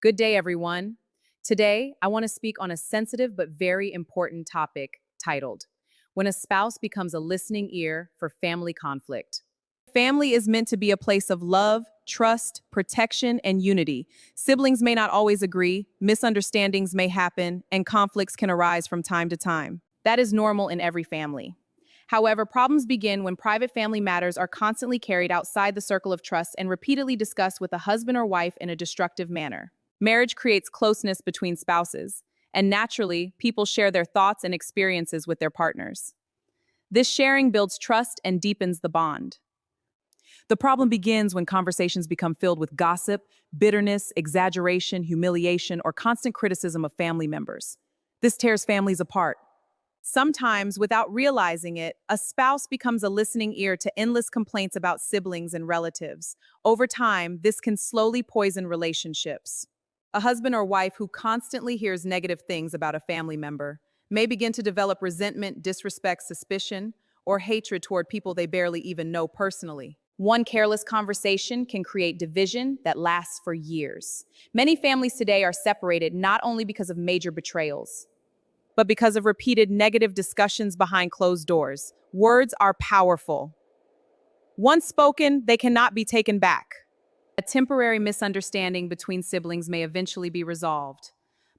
Good day, everyone. Today, I want to speak on a sensitive but very important topic titled, When a Spouse Becomes a Listening Ear for Family Conflict. Family is meant to be a place of love, trust, protection, and unity. Siblings may not always agree, misunderstandings may happen, and conflicts can arise from time to time. That is normal in every family. However, problems begin when private family matters are constantly carried outside the circle of trust and repeatedly discussed with a husband or wife in a destructive manner. Marriage creates closeness between spouses, and naturally, people share their thoughts and experiences with their partners. This sharing builds trust and deepens the bond. The problem begins when conversations become filled with gossip, bitterness, exaggeration, humiliation, or constant criticism of family members. This tears families apart. Sometimes, without realizing it, a spouse becomes a listening ear to endless complaints about siblings and relatives. Over time, this can slowly poison relationships. A husband or wife who constantly hears negative things about a family member may begin to develop resentment, disrespect, suspicion, or hatred toward people they barely even know personally. One careless conversation can create division that lasts for years. Many families today are separated not only because of major betrayals, but because of repeated negative discussions behind closed doors. Words are powerful. Once spoken, they cannot be taken back. A temporary misunderstanding between siblings may eventually be resolved,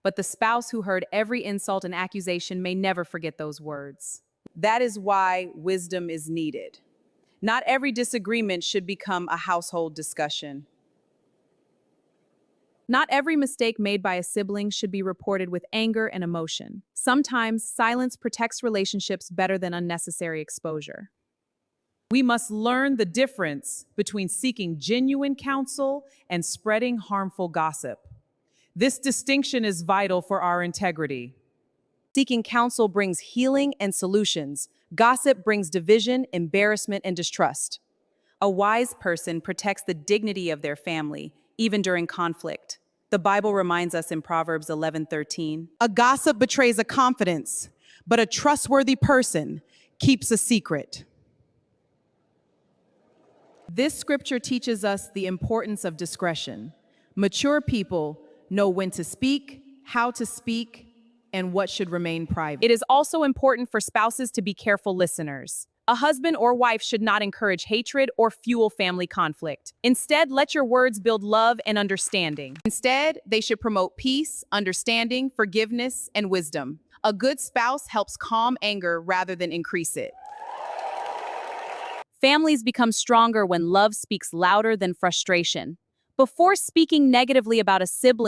but the spouse who heard every insult and accusation may never forget those words. That is why wisdom is needed. Not every disagreement should become a household discussion. Not every mistake made by a sibling should be reported with anger and emotion. Sometimes silence protects relationships better than unnecessary exposure. We must learn the difference between seeking genuine counsel and spreading harmful gossip. This distinction is vital for our integrity. Seeking counsel brings healing and solutions. Gossip brings division, embarrassment, and distrust. A wise person protects the dignity of their family, even during conflict. The Bible reminds us in Proverbs 11:13, "A gossip betrays a confidence, but a trustworthy person keeps a secret." This scripture teaches us the importance of discretion. Mature people know when to speak, how to speak, and what should remain private. It is also important for spouses to be careful listeners. A husband or wife should not encourage hatred or fuel family conflict. Instead, let your words build love and understanding. Instead, they should promote peace, understanding, forgiveness, and wisdom. A good spouse helps calm anger rather than increase it. Families become stronger when love speaks louder than frustration. Before speaking negatively about a sibling,